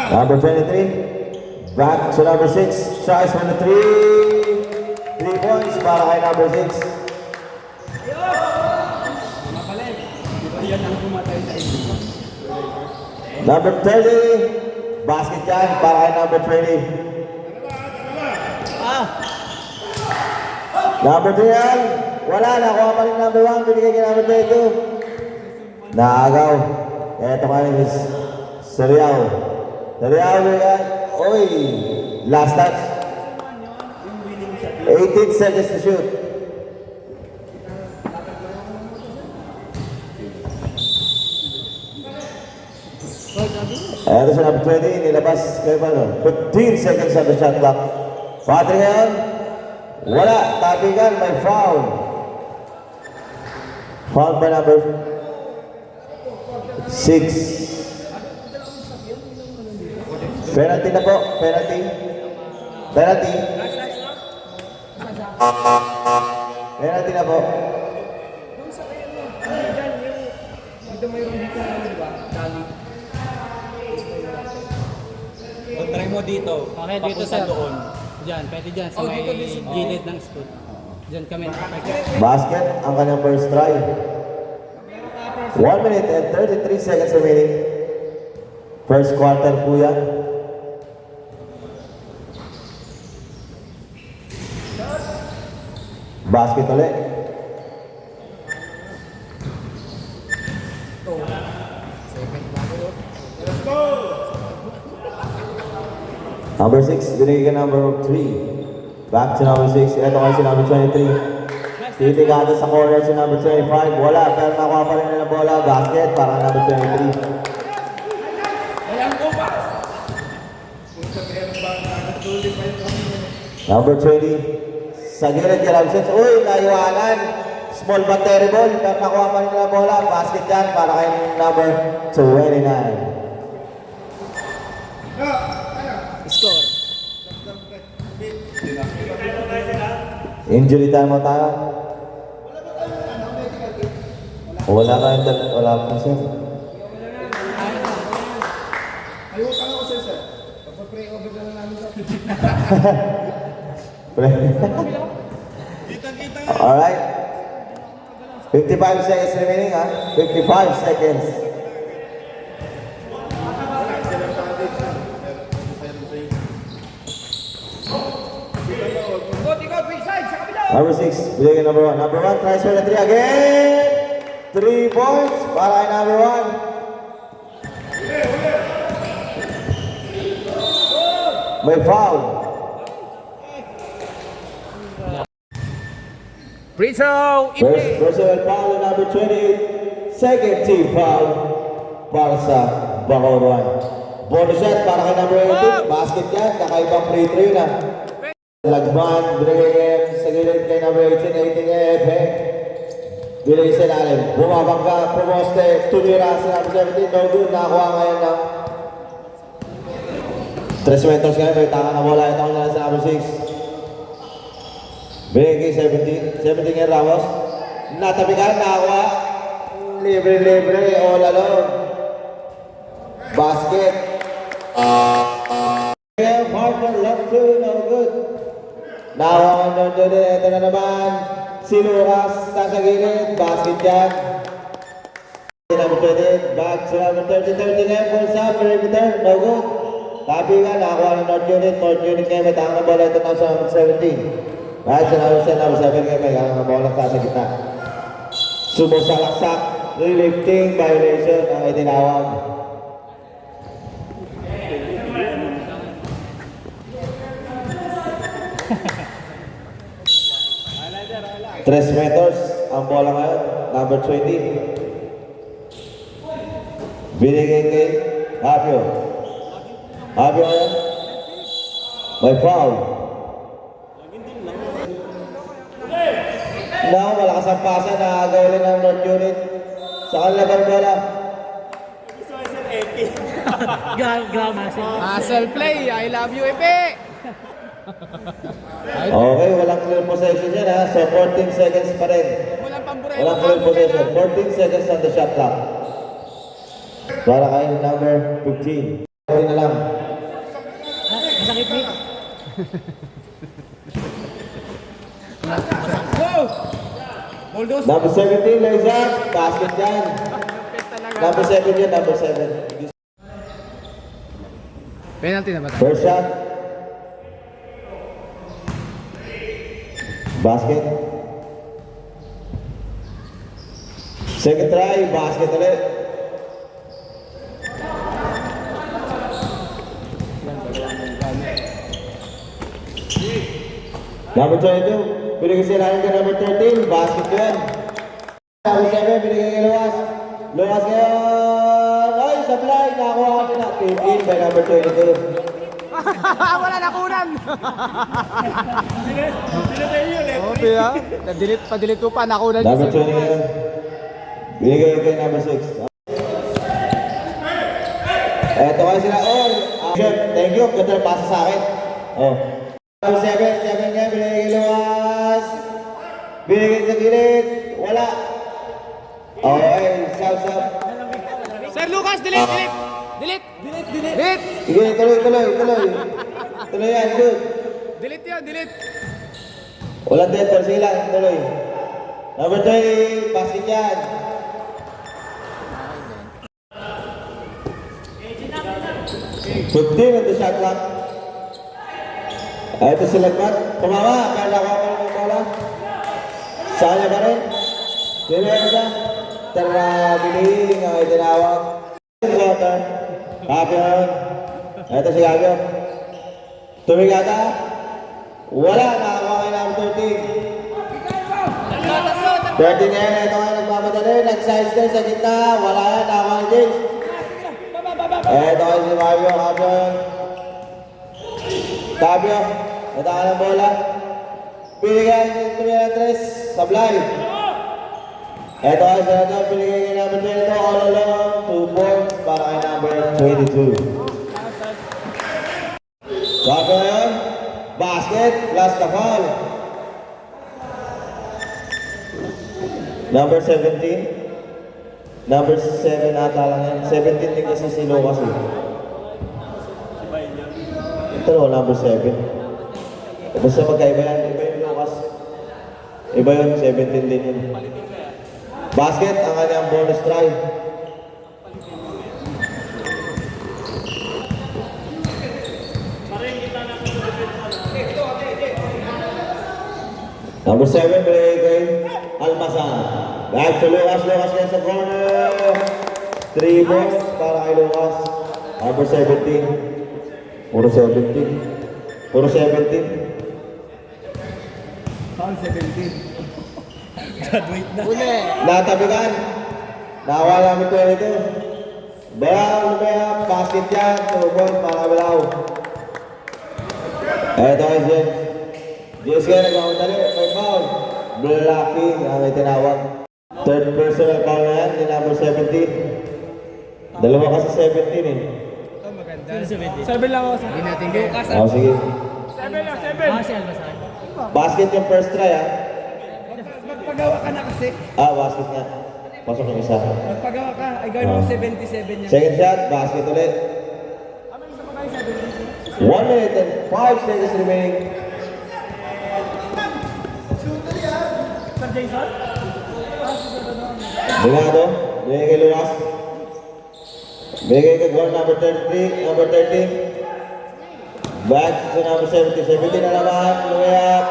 Number 23. Back to number 6. Tries for the 3. 3 points para kay number 6. Number 30. Basket yan para kay number 20. Number 3 yan. Wala, nakuha pa rin number 1. Binigay kay number 22. Naagaw. Eto kayo is Seriao. Seriao yan. Oy. Last touch. 18 seconds to shoot. Eto sa number 20. Nilabas kayo pa no? 15 seconds on the shot clock. Patri ngayon. Wala. Tabigan. May foul. Foul by number 6. Penalty na po. Penalty. Penalty. Penalty na po. Try mo dito. Okay, dito sir. Doon. Diyan, pwede dyan sa may gilid ng scoot. Diyan kami. Basket ang kanyang first try. 1 minute and 33 seconds remaining. First quarter po yan. Basket ulit. Number 6, binigay ka number 3. Back to number 6. Ito kayo si number 23. Titigada sa corner si number 25. Wala, pero nakuha pa rin nila bola. Basket para number 23. Number 20. Sa gilid kay Ramses. Uy, naiwanan. Small but terrible. Pero nakuha pa rin nila bola. Basket yan para kay number 29. Score. Injury time mo tayo. Wala ka yung wala pa siya. Ayaw ka ako sir. Pag-pray over na lang namin sa Alright. 55 seconds remaining ha. 55 seconds. Number 6, bigay number 1. Number 1, tries for the 3 again. 3 points para kay number 1. May foul. Free throw. First personal foul on number 20. Second team foul para sa Bacoor 1. Bonus shot para kay number 18. Basket yan, kakaibang free throw yun ah. Lagman, binigay sa gilid kay number 18, 18 Epe. Binigay sa ilalim. Bumabangga, pumoste, tumira sa number 17. No good, nakakuha ngayon ng 3 meters ngayon. May taka na bola. Ito na sa number 6. Binigay 17. 17 ngayon Ramos. Natabigan, nakakuha. Libre, all alone. Basket. Partner, left two, no good. Nawakan doon doon, ito na naman. Si Lucas, sa gilid, basket yan. Number 20, back to number 30, 30 ngayon for sa perimeter, no good. Tabi nga, nakakuha ng North Unit ngayon, may tangang na bola, ito na sa 17. Back to number 7, number 7 ngayon, may tangang na bola sa gitna. Sumusalaksak, lifting violation ang itinawag. 3 meters ang bola ngayon, number 20. Binigay kay Habio. Habio ngayon. May foul. Now, malakas ang pasa na gawin ng North Unit. Sa kanila bang bola? Muscle play. I love you, Epe. Okay, walang clear possession yan ha. So 14 seconds pa rin. Walang clear possession. 14 seconds on the shot clock. Para kayo number 15. Gawin na lang. Number 17, Lezak. Basket yan. Number 7 yan, number 7. Penalty na ba tayo? First shot. Basket. Second try, basket ulit. Number 22, binigay si Ryan ka number 13, basket yun. Number 7, binigay kay Luas. Luas ngayon, ay, supply, nakakuha kami na. 15 by number 22. Wala nakunan. Oh, pila. Na-delete, pa-delete ko pa. Nakunan Number 20 ngayon, binigay kay number 6. Eto kayo sila, oh, thank you, ganda pasa sa akin. Oh. Number 7 ngayon, binigay kay Luas. Binigay sa gilid, wala. Okay, sub. Sir Lucas, delete. Delete. Sige, tuloy. Tuloy yan, good. Delete yan, delete. Walang dead ball, sige lang, tuloy. Number 20, basket yan. Fifteen on the shot clock. Ito si Lagmat. Tumama, kaya nakuha pa ng bola. Sa kanya pa rin. Tuloy siya. Taragiling ang itinawag. Quarter. Gabio. Ito si Gabio. Tumigata. Wala, nakakuha kayo ng 13. 13 ngayon, ito ngayon nagmamadali. Nag-size din sa gitna. Wala yan, nakakuha ni James. Ito kayo si Gabio. Gabio. Ito ka ng bola. Pinigay ng 3. Sablay. Ito kayo sa ito. Pinigay kayo number 22. All along. 2 points para kay number 22. Gabio ngayon. Basket. Last na foul. Number 17. Number 7 ata lang yan. 17 din kasi si Lucas eh. Ito no, number 7. Basta magkaiba yan. Iba yung Lucas. Iba yun, 17 din yun. Basket, ang kanyang bonus try. Number 7, binigay kay Almasan. Back to Lucas yan sa corner. 3 balls para kay Lucas. Number 17. Puro 17. Foul 17. Graduate na. Uli. Natabigan. Nawala mo 22. Lumaya, basket yan. 2 points para Bilaw. Eto kay James. James kaya nagmamadali. May foul. Blocking ang itinawag. Third personal foul na yan. Yung number 17. Dalawa kasi 17 eh. Seven lang ako. Hindi natin kayo. Oh, sige. Seven. Si Albasan. Basket yung first try ah. Magpagawa ka na kasi. Basket nga. Pasok yung isa. Magpagawa ka. Ay gawin mo 77 yan. Second shot, basket ulit. 1 minute and 5 seconds remaining. Sir Jason? Bigado, bigay kay Lucas. Bigay kay goal number 33, number 13. Back to number 70. 17 na naman, Lumayap.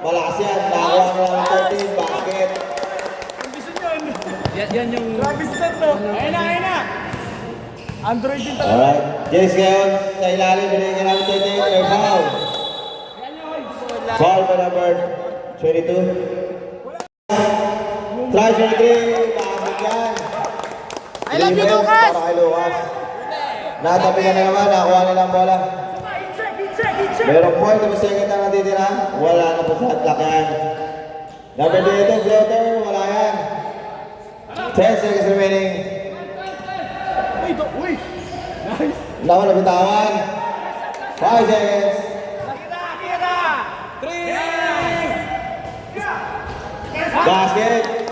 Malakas yan, nakakuha ng number 13, basket. Yan yung... Grabe si Sir no? Ayun na. Android din talaga. Alright, James ngayon, sa ilalim, binigay kay number 38, may foul. Foul by number 22. Try 23, basket yan. I love you, 3 points Lucas! para kay Lucas. Natabi ka na naman, nakakuha nila ang bola. Merong point na second na natitira. Wala na po sa clock yan. Number 22, floater, wala yan. 10 seconds remaining. Uy! Nice! Naku, nabitawan. 5 seconds. Basket.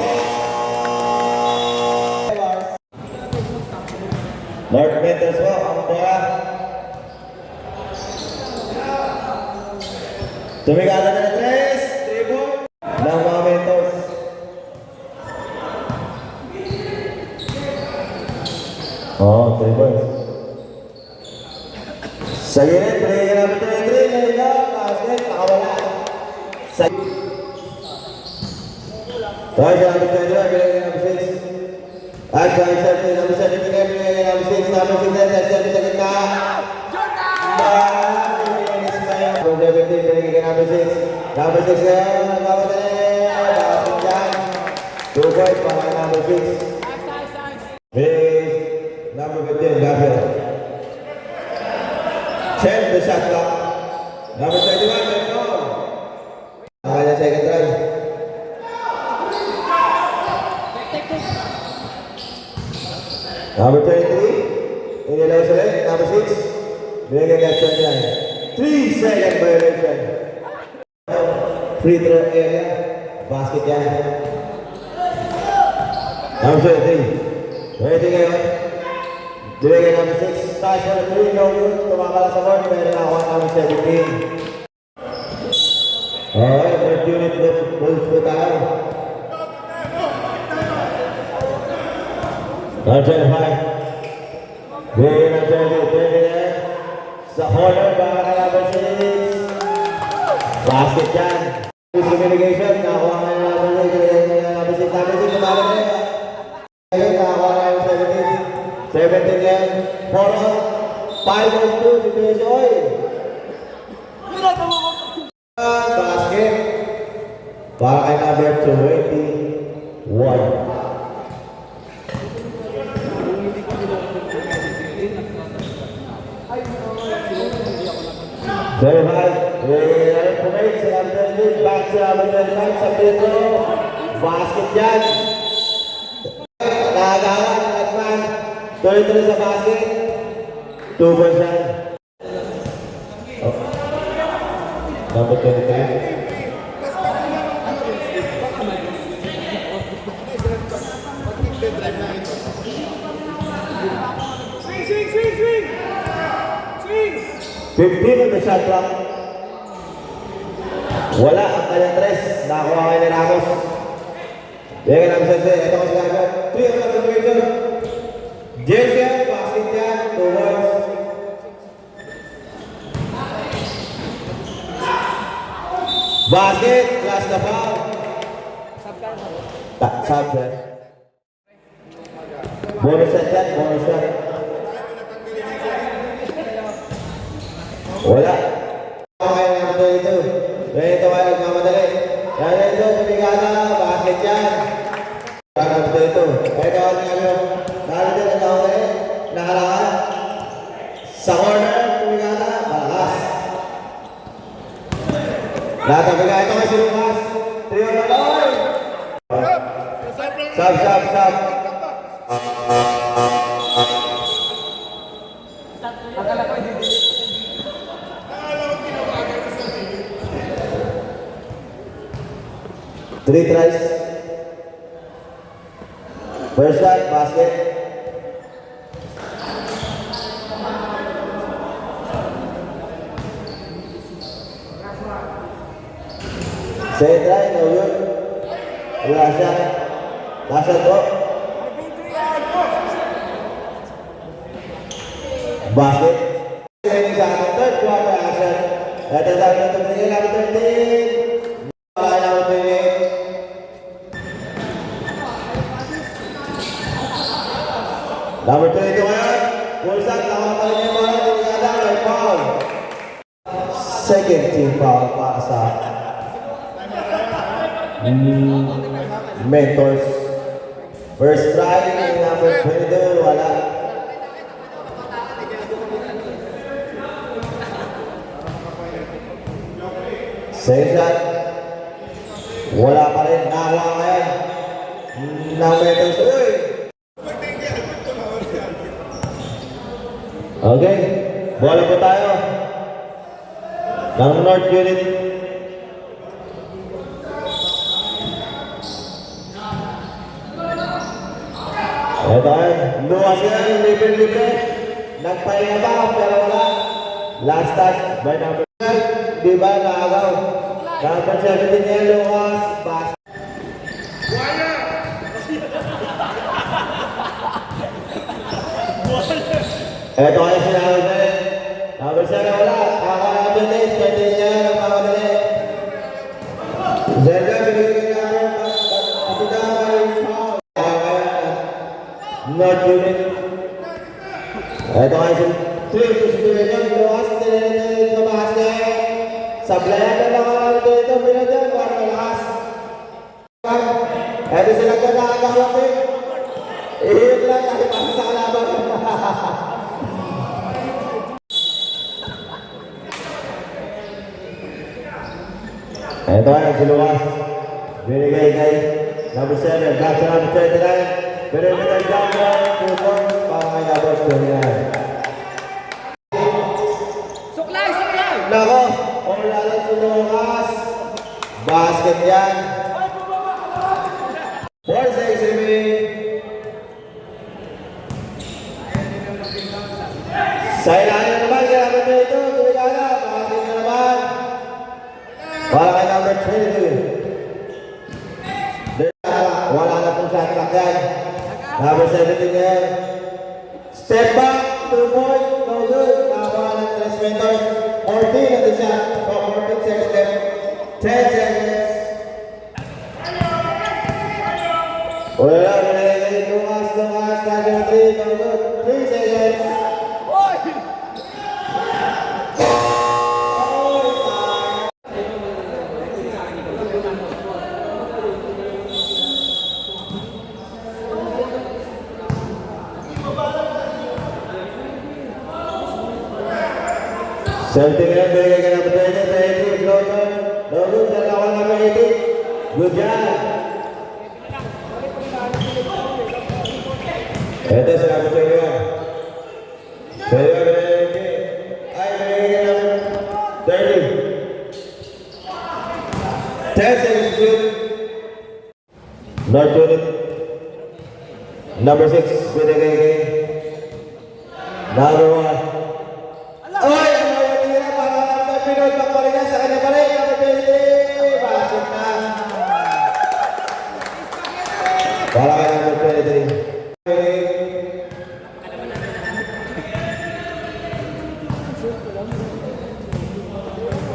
North Meters po, ang bola. Tumigada na ng 3. 3 points. Ng mga mentors. Oh, 3 points. Sa gilid, pinigyan namin 3. Naligaw. Basket, nakawala. Sa Toy, siya namin 21, pinigyan namin 6. At sa isa, namin 7, pinigyan namin 6. Namin 6 na, 7 sa gitna. From 17, pinigyan namin 6. Number 6 ngayon, nagmamadali. Basket dyan. 2 points, para number 6. Big number 15, Gabriel. 10, the shot clock. Number 21, Gabriel. Nakanya second try. Number 23, inilaw ulit. Number 6, binigyan ka 29. 3-second violation. Free throw area. Basket yan. Number 23. 20 ngayon. Binigyan number 6. Touch number 3, no good. Tumakala sa board. Meron ako number 17. Alright, third unit bulls po tayo. Number 25. Binigyan number 20. 20 ngayon. Sa corner, baka ka number 6. Basket yan. Communication, nakakuha ka na number 6. Number 6, number 6, tumakala na yun. Ngayon, nakakuha na number 17. 17 yan. 4-on. 5-on-2 situation. Basket. Para kay number 21. Very high. Pumayag sa number 20. Back sa number 25. Sa Pedro. Basket yan. Nakagawa. Nagman. 33 sa basket. 2 points yan. Oh. Number 23. Swing! 15 on the shot clock. Wala ang kanyang 3. Nakakuha kayo ni Ramos. Bigyan namin sa set. Ito kasi agad. 3 on the situation. Jason, basket yan. 2 points. Basket, last na foul. Sub set. Bonus set yan, bonus set. Wala. Okay, naman ito. Ganito kayo nagmamadali. Kaya ito, tumigana, basket yan. Naman ito. Ito ang nagawa. Nalit din ang tawag nakaraan. Sa corner, tumigana, malakas. Lahat ang bigay. Ito kasi Lucas. 3 on the line. Sub. 3 tries. First shot, basket. Second try, no good. Wala siya. Nasa to. Basket. Training sa ating third quarter action. Ito tayo na tumingin namin 13. Wala namin tumingin. Number 22 ngayon. Pulsan, nakapalin niya mga tinigada. May foul. Second team foul para sa mentors. First try, number 22, wala. Second shot, wala pa rin. Nahawa ngayon ng mentors. Uy! Okay, bola po tayo ng North Unit. Ito ay luwas yan, libre. Nagpahinga ba pero wala. Last touch by number Di ba naagaw? Number 17 yan, Lucas. Basket. Ito kayo sinabi na rin. Number 7 wala. Kaka-number 10. 20 niya. Nagpapadali. Zelda, binigay ka number. Not unit. Ito kayo si 3 to 6 yan. Lucas. Tinilin sa basket. Sablayan na lang ang dito. Binadyan. Para malakas. Ito sila ka nakakawak eh. Ihip lang. Kasi pasa sa kalaban. Ito ay si Lucas. Binigay kay number 7. Back to number 29. Binigay kay Jumper. 2 points. Para kay number 29. Suklay, suklay! Nako, wala lang si Lucas. Basket yan. 4-6 remaining. Sa ilalim naman, kailangan na ito. Tumigala. Basket na naman. Para kay number 22. Wala na pong shot clock yan. Number 17 yan. Step back, 2 points, no good. Nakakuha ng 3 meters. 14 at the shot. 14 seconds left. 10 seconds. Wala lang, binigay Lucas, Casio 3, no good. 3 seconds. Something else, binigay ka ng 20, floater. No good, dalawa number 18. Good job. Ito sa number 21. Pwede ka binigay. Ay, binigay ka ng 30. 10 seconds shoot. Not unit. Number 6, binigay kay number 1. Oy! Pinod pa rin sa kanya pa rin. Basket na. Para kaya number 23.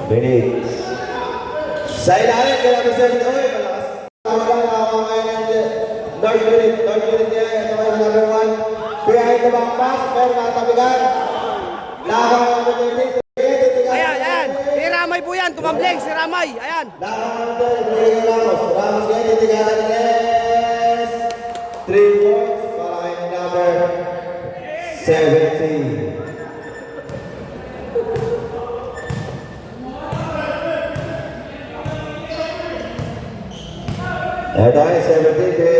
Binig. Sa ilalim, kaya number 7. Oy, malakas. Tama lang, nakakuha ngayon ng North unit. North unit niya. Ito kayo number 1. Behind the back pass, pero natabigan. Nakakuha ng number 23. Ramay po yan, tumambling si Ramay, ayan. Ramos yan, titigalan yes. 3 points para kay number 17. Ito ay 17 kay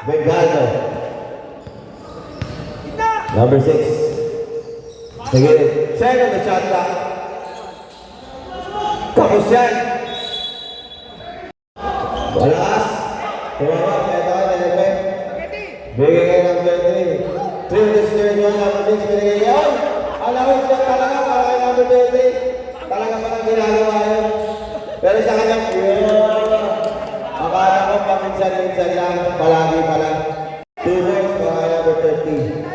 Bengaldo. Number 6. Sige, second the shot clock. Tapos yan. Walakas. Tumawag. Ito ay nilagay. Bigay kayo ng 23. 3 minutes 31. Number 6. Binigay kayo. Alawin siya talaga para kay number 23. Talaga pa nang ginagawa yun. Pero sa kanya, akala ko paminsan-minsan lang. Palagi pa lang. 2 points para kay number 30.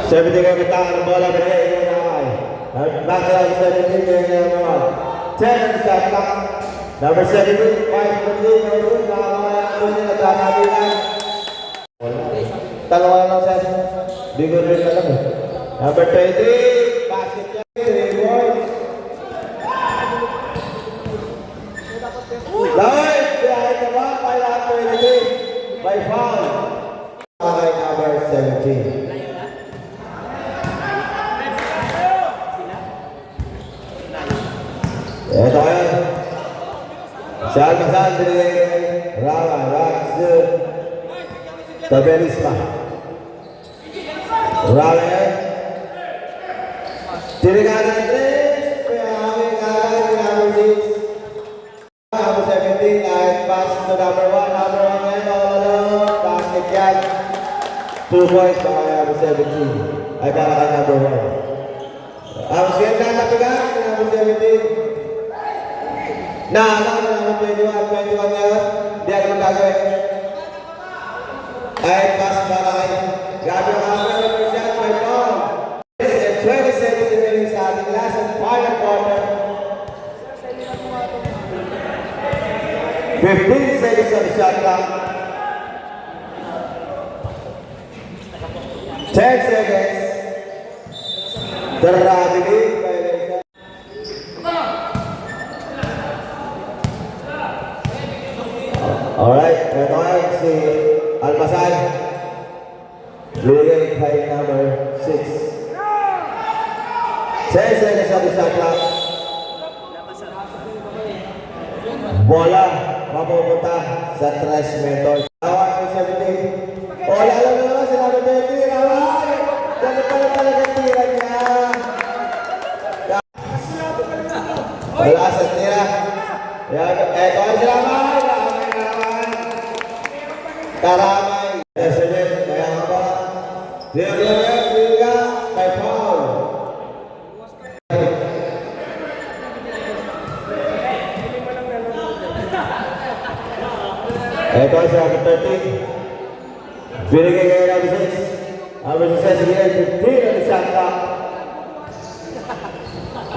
Seventy kayo bitangan ng bola, binigay kayo naman. Backline 17 kayo naman. 10 stop clock. Number 17, 5 from D, no good. Nakakamaya ako nila, nagkakabilan. Talawa lang sa di ko rin alam eh. Number 20, basket niya, 3 points. Live, behind the back, by number 23, by foul. By number 17. Ito kayo. Si Alcazar, binigay kay Rama, Rax, Tabelisma. Rama yan. Tinigan ng 3. Kaya kami kagay number 6. Number 17, kahit pass to number 1. Number 1 yan, all alone. Basket yan. 2 points para number 17. Ay para kay number 1. Ang siyang natapigan, number 17. Alam na number 21 ngayon. Hindi ako magagawin. Ay, pass para kay grabe ang number shot by Paul. 20 seconds remaining sa ating last and final quarter. 15 seconds on the shot clock. 10 seconds. Traveling violation. Alright, ito ngayon si Almasal. Bigay kay number 6. 10 seconds on the shot clock. Bola mapupunta sa 3 meters. Tawag ng 17. O, lalo na naman si number 20. Rawal! Gano'n pala talaga tira niya. Wala sa tira. Eto ang Rawal. Rawal. Karamay. President, kaya ka ba? Tira, may foul. Ito ang number 13. Binigay kayo number 6. Number 6 sige, 15 on the shot clock.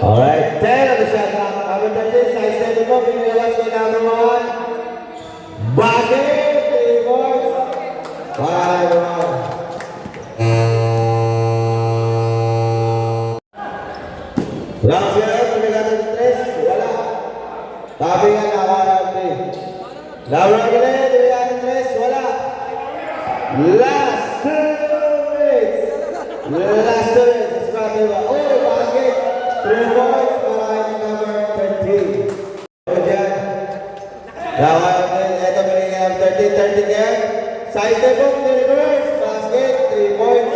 Alright, 10 on the shot clock. Number 13, size 7 mo, pinilabas kay number 1. Bakit? 3 points. 5-1. Wala ko siya, pinigay ng 3. Wala. Tabi nga na, 1-3. Number 11, pinigay ng 3. Wala. Last 2 minutes. Last 2 minutes. Oh, bakit? 3 points para kay number 13. Diyan. Ito pinigay ng 13 game. Size 7 po, reverse. Basket, 3 points.